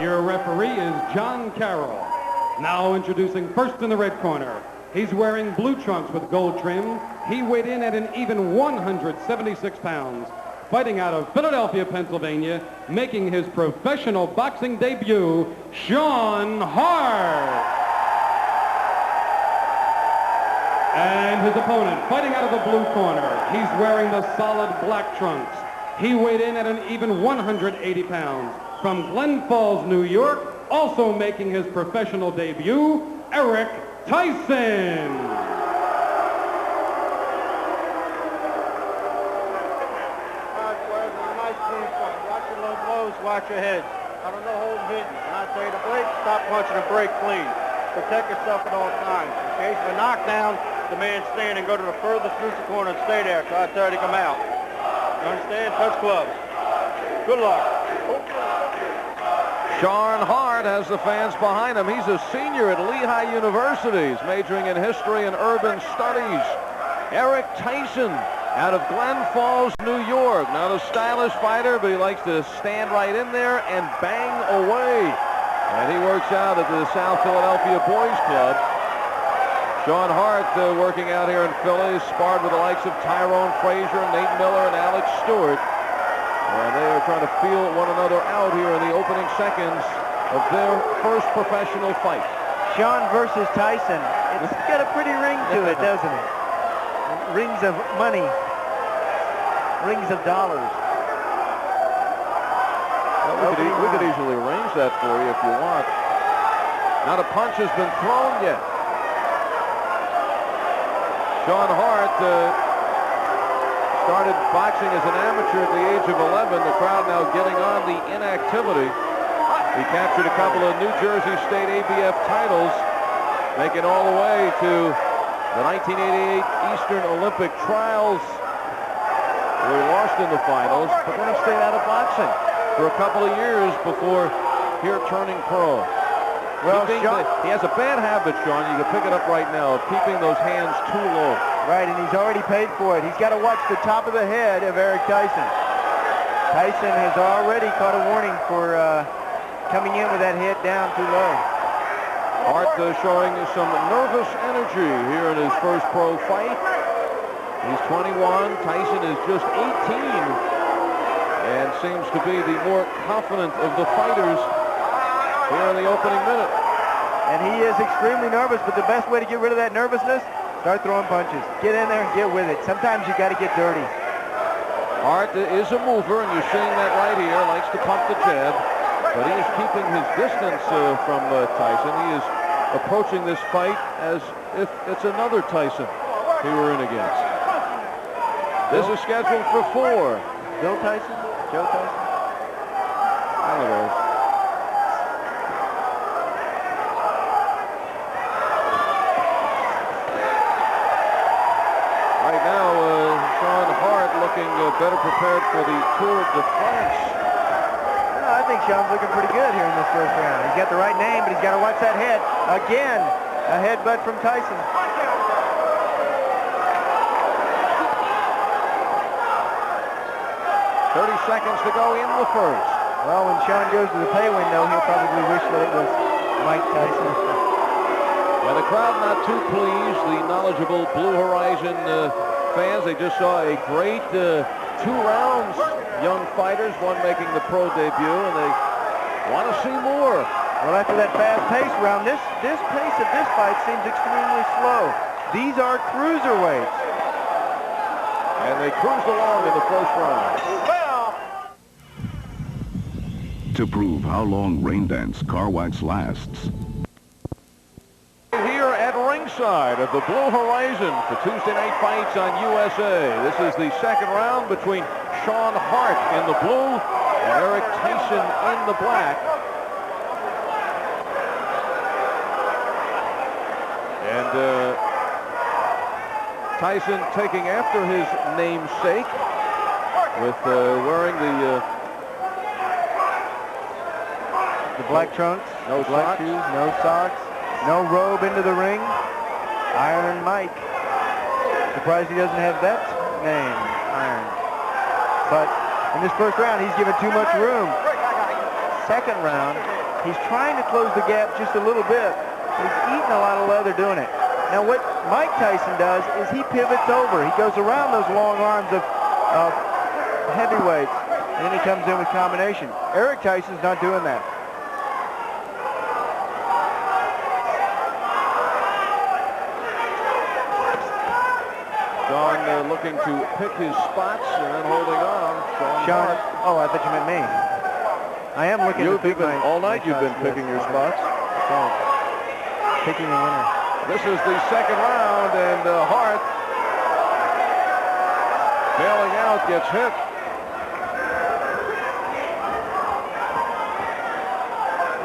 Your referee is John Carroll. Now introducing first in the red corner. He's wearing blue trunks with gold trim. He weighed in at an even 176 pounds. Fighting out of Philadelphia, Pennsylvania, making his professional boxing debut, Sean Hart. And his opponent, fighting out of the blue corner, he's wearing the solid black trunks. He weighed in at an even 180 pounds. From Glen Falls, New York, also making his professional debut, Eric Tyson. Watch your low blows, watch your head. I don't know, hold hitting. When I say to break, stop punching and break clean. Protect yourself at all times. In case of a knockdown, the man stand and go to the furthest neutral corner and stay there until I tell you to come out. You understand? Touch gloves. Good luck. Sean Hart has the fans behind him. He's a senior at Lehigh University. He's majoring in history and urban studies. Eric Tyson out of Glen Falls, New York. Not a stylish fighter, but he likes to stand right in there and bang away. And he works out at the South Philadelphia Boys Club. Sean Hart working out here in Philly, sparred with the likes of Tyrone Frazier, Nate Miller, and Alex Stewart. And they are trying to feel one another out here in the opening seconds of their first professional fight. Sean versus Tyson. It's got a pretty ring to it, doesn't it? Rings of money. Rings of dollars. Well, we could easily arrange that for you if you want. Not a punch has been thrown yet. Sean Hart started boxing as an amateur at the age of 11. The crowd now getting on the inactivity. He captured a couple of New Jersey State ABF titles, making all the way to the 1988 Eastern Olympic Trials, where he lost in the finals, but then he stayed out of boxing for a couple of years before here turning pro. Well, he has a bad habit, Sean. You can pick it up right now, of keeping those hands too low. Right, and he's already paid for it. He's got to watch the top of the head of Eric Tyson. Tyson has already caught a warning for coming in with that head down too low. Hart showing some nervous energy here in his first pro fight. He's 21. Tyson is just 18 and seems to be the more confident of the fighters here in the opening minute. And he is extremely nervous, but the best way to get rid of that nervousness, start throwing punches. Get in there and get with it. Sometimes you got to get dirty. Hart is a mover, and you're seeing that right here. Likes to pump the jab, but he is keeping his distance from Tyson. He is approaching this fight as if it's another Tyson he were in against. This is scheduled for 4. Bill Tyson? Joe Tyson? One of those. Right now, Sean Hart looking better prepared for the Tour de France. I think Sean's looking pretty good here in this first round. He's got the right name, but he's got to watch that head. Again, a headbutt from Tyson. 30 seconds to go in the first. Well, when Sean goes to the pay window, he'll probably wish that it was Mike Tyson. And the crowd not too pleased. The knowledgeable Blue Horizon fans, they just saw a great 2 rounds. Young fighters, one making the pro debut, and they want to see more. Well, after that fast-paced round, this pace of this fight seems extremely slow. These are cruiserweights. And they cruised along in the first round. To prove how long rain dance car wax lasts. Here at ringside of the Blue Horizon for Tuesday night fights on USA. This is the second round between Sean Hart in the blue and Eric Tyson in the black. And Tyson taking after his namesake with wearing the black trunks, no black socks. shoes, no socks, no robe into the ring. Iron Mike. Surprised he doesn't have that name, Iron. But in this first round, he's given too much room. Second round, He's trying to close the gap just a little bit. He's eating a lot of leather doing it. Now what Mike Tyson does is he pivots over. He goes around those long arms of heavyweights, and then he comes in with combination. Eric Tyson's not doing that. Sean looking to pick his spots and then holding on. Sean, oh, I thought you meant me. I am looking to pick my... All night you've been picking your spots. So, picking the winner. This is the second round, and Hart, bailing out, gets hit.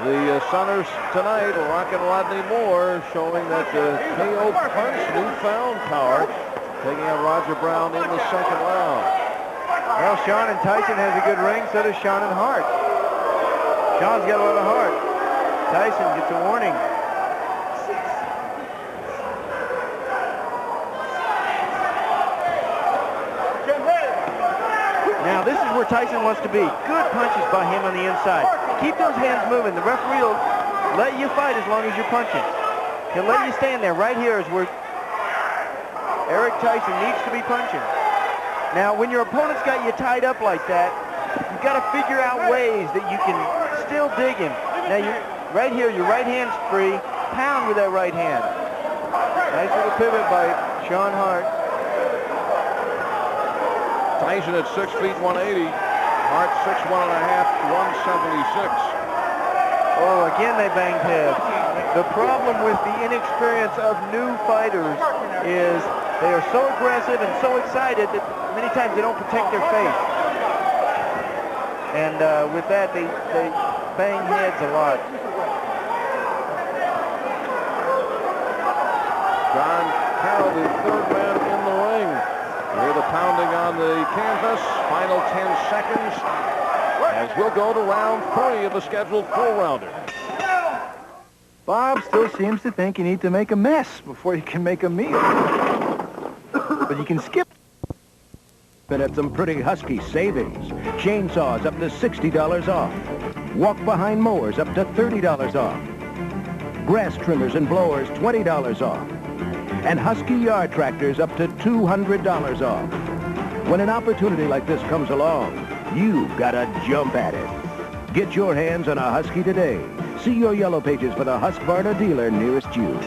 The Sunners tonight, rocking Rodney Moore, showing that KO punch, newfound power, taking out Roger Brown in the second round. Well, Sean and Tyson has a good ring, so does Sean and Hart. Sean's got a lot of heart. Tyson gets a warning. Now, this is where Tyson wants to be. Good punches by him on the inside. Keep those hands moving. The referee will let you fight as long as you're punching. He'll let you stand there. Right here is where Eric Tyson needs to be punching. Now, when your opponent's got you tied up like that, you've got to figure out ways that you can still dig him. Now, right here, your right hand's free. Pound with that right hand. Nice little pivot by Sean Hart. Tyson at 6 feet 180. Hart 6'1.5", 176. Oh, again they banged heads. The problem with the inexperience of new fighters is they are so aggressive and so excited that many times they don't protect their face. And with that, they bang heads a lot. John Carroll, the third man in the ring. Hear the pounding on the canvas. Final 10 seconds as we'll go to round 3 of the scheduled 4-rounder. Bob still seems to think you need to make a mess before you can make a meal. But you can skip. But at some pretty husky savings. Chainsaws up to $60 off. Walk-behind mowers up to $30 off. Grass trimmers and blowers $20 off. And husky yard tractors up to $200 off. When an opportunity like this comes along, you've got to jump at it. Get your hands on a Husky today. See your yellow pages for the Husqvarna dealer nearest you.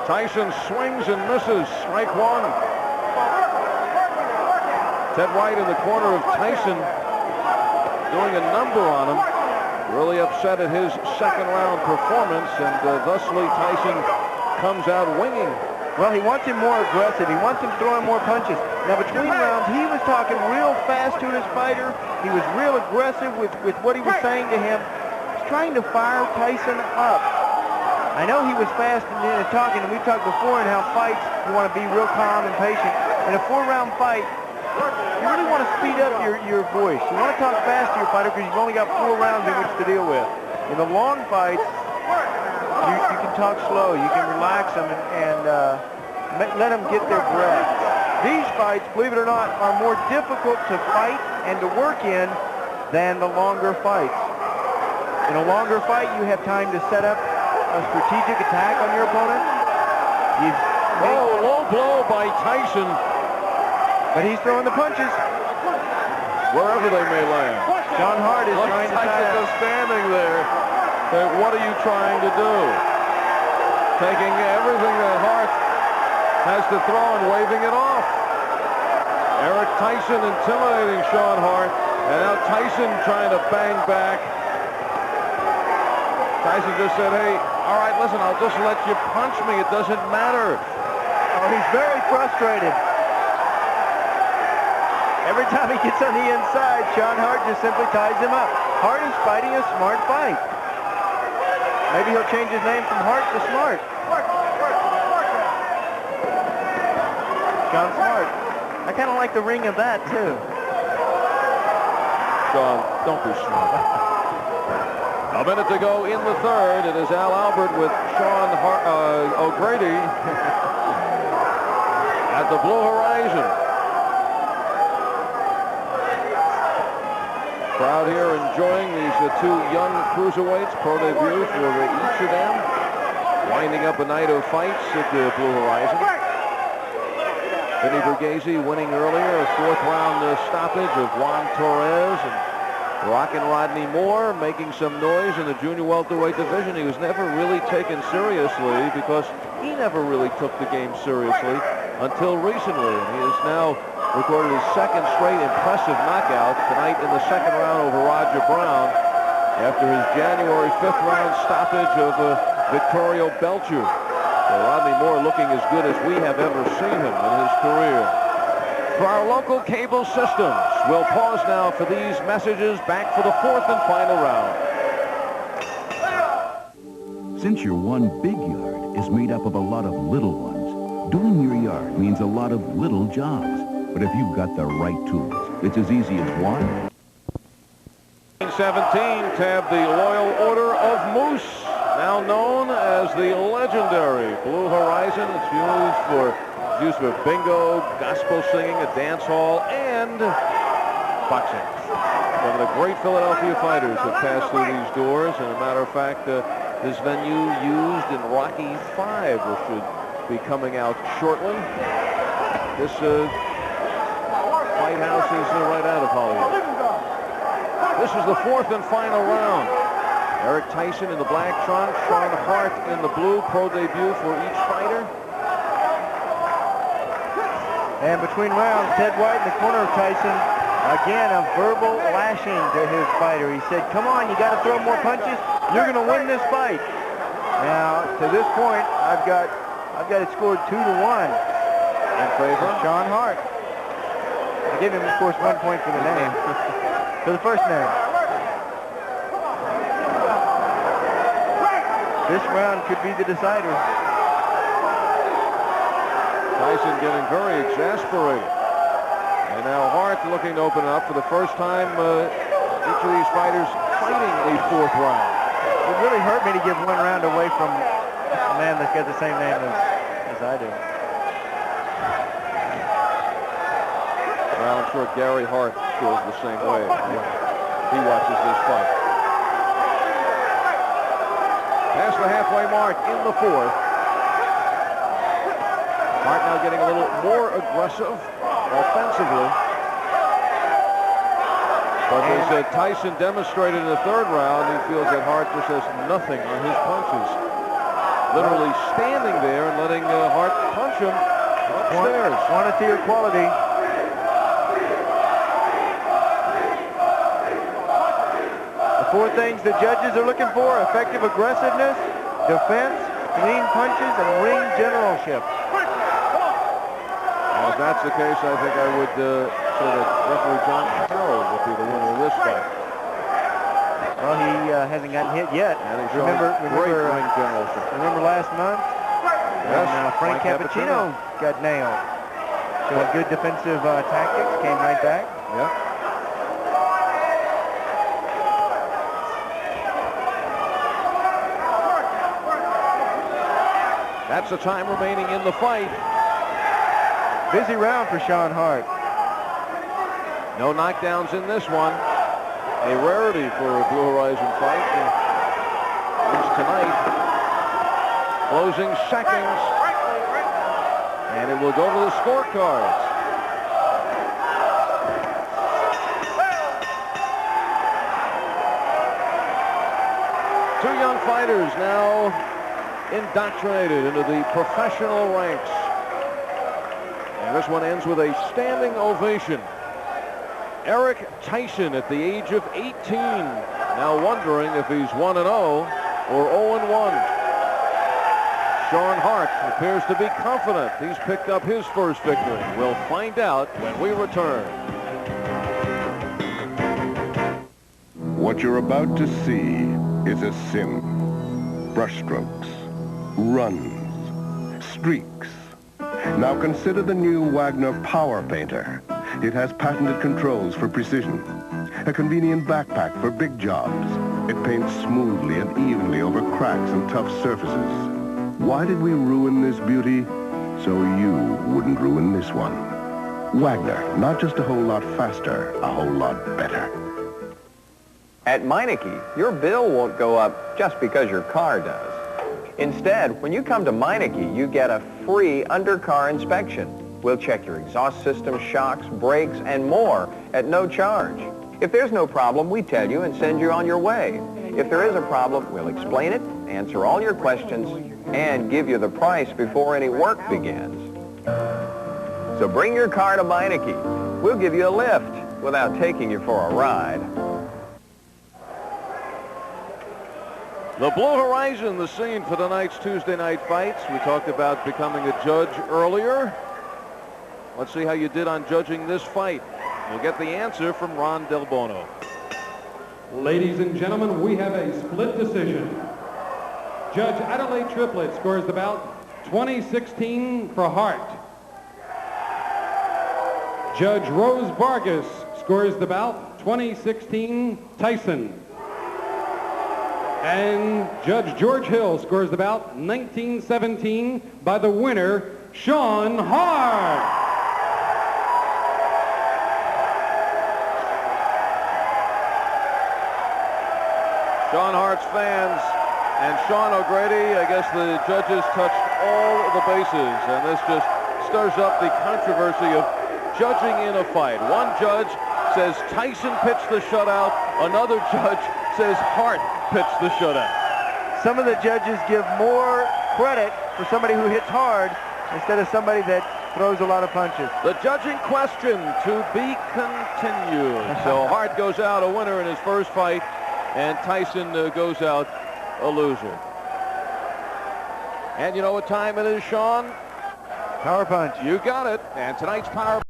Tyson swings and misses. Strike one. Ted White in the corner of Tyson doing a number on him. Really upset at his second round performance, and thusly Tyson comes out winging. Well, he wants him more aggressive. He wants him throwing more punches. Now, between rounds, he was talking real fast to his fighter. He was real aggressive with what he was saying to him. He's trying to fire Tyson up. I know he was fast in talking, and we've talked before in how fights, you want to be real calm and patient. In a 4-round fight, you really want to speed up your voice. You want to talk fast to your fighter because you've only got 4 rounds in which to deal with. In the long fights, you can talk slow. You can relax them and let them get their breath. These fights, believe it or not, are more difficult to fight and to work in than the longer fights. In a longer fight, you have time to set up a strategic attack on your opponent. Low blow by Tyson. But he's throwing the punches. Wherever they may land. John Hart is trying to tie Tyson up. just standing there. What are you trying to do? Taking everything that Hart has to throw and waving it off. Eric Tyson intimidating Sean Hart. And now Tyson trying to bang back. Tyson just said, hey, all right, listen, I'll just let you punch me. It doesn't matter. Oh, he's very frustrated. Every time he gets on the inside, Sean Hart just simply ties him up. Hart is fighting a smart fight. Maybe he'll change his name from Hart to Smart. Sean Smart. I kind of like the ring of that, too. Sean, don't be smart. A minute to go in the third. It is Al Albert with Sean O'Grady at the Blue Horizon. Crowd here enjoying these two young cruiserweights, pro debut for each of them. Winding up a night of fights at the Blue Horizon. Vinny Borghese winning earlier, a fourth-round stoppage of Juan Torres, and Rockin' Rodney Moore making some noise in the junior welterweight division. He was never really taken seriously because he never really took the game seriously until recently. And he has now recorded his second straight impressive knockout tonight in the second round over Roger Brown after his January 5th round stoppage of Victorio Belcher. So Rodney Moore looking as good as we have ever seen him in his career. For our local cable systems, we'll pause now for these messages. Back for the fourth and final round. Since your one big yard is made up of a lot of little ones, doing your yard means a lot of little jobs. But if you've got the right tools, it's as easy as one. 17 tabbed the Loyal Order of Moose, now known as the legendary Blue Horizon. It's used for bingo, gospel singing, a dance hall, and boxing. Some of the great Philadelphia fighters have passed through these doors. And a matter of fact, this venue used in Rocky V, which should be coming out shortly. This White House is right out of Hollywood. This is the fourth and final round. Eric Tyson in the black trunks, Sean Hart in the blue, pro debut for each fighter. And between rounds, Ted White in the corner of Tyson. Again, a verbal lashing to his fighter. He said, come on, you got to throw more punches. You're going to win this fight. Now, to this point, I've got it scored 2-1 in favor of Sean Hart. I give him, of course, 1 point for the name. For the first name. This round could be the decider. Tyson getting very exasperated. And now Hart looking to open up for the first time. Each of these fighters fighting a fourth round. It really hurt me to give one round away from a man that's got the same name as I do. Well, I'm sure Gary Hart feels the same way when he watches this fight. Past the halfway mark in the fourth. Hart now getting a little more aggressive offensively. But as Tyson demonstrated in the third round, he feels that Hart just has nothing on his punches. Literally standing there and letting Hart punch him upstairs. Quantity or quality. The four things the judges are looking for: effective aggressiveness, defense, clean punches, and ring generalship. Well, if that's the case, I think I would say that referee John Carroll would be the winner of this fight. Well, he hasn't gotten hit yet. And he's remember ring generalship. Remember last month? Yes, And Frank Cappuccino got nailed. So good defensive tactics, came right back. Yeah. That's the time remaining in the fight. Busy round for Sean Hart. No knockdowns in this one. A rarity for a Blue Horizon fight. At least tonight. Closing seconds. And it will go to the scorecards. Two young fighters now indoctrinated into the professional ranks. And this one ends with a standing ovation. Eric Tyson at the age of 18, now wondering if he's 1-0 or 0-1. Sean Hart appears to be confident he's picked up his first victory. We'll find out when we return. What you're about to see is a sim. Brushstrokes, runs, streaks. Now consider the new Wagner Power Painter. It has patented controls for precision, a convenient backpack for big jobs. It paints smoothly and evenly over cracks and tough surfaces. Why did we ruin this beauty? So you wouldn't ruin this one. Wagner, not just a whole lot faster, a whole lot better. At Meineke, your bill won't go up just because your car does. Instead, when you come to Meineke, you get a free under-car inspection. We'll check your exhaust system, shocks, brakes, and more at no charge. If there's no problem, we tell you and send you on your way. If there is a problem, we'll explain it, answer all your questions, and give you the price before any work begins. So bring your car to Meineke. We'll give you a lift without taking you for a ride. The Blue Horizon, the scene for tonight's Tuesday night fights. We talked about becoming a judge earlier. Let's see how you did on judging this fight. We'll get the answer from Ron Del Bono. Ladies and gentlemen, we have a split decision. Judge Adelaide Triplett scores the bout 20-16 for Hart. Judge Rose Vargas scores the bout 20-16 Tyson. And Judge George Hill scores the bout 19-17 by the winner, Sean Hart. Sean Hart's fans and Sean O'Grady, I guess the judges touched all the bases, and this just stirs up the controversy of judging in a fight. One judge says Tyson pitched the shutout. Another judge says Hart pitched the shutout. Some of the judges give more credit for somebody who hits hard instead of somebody that throws a lot of punches. The judging question to be continued. So Hart goes out a winner in his first fight, and Tyson goes out a loser. And you know what time it is, Sean? Power punch. You got it. And tonight's Power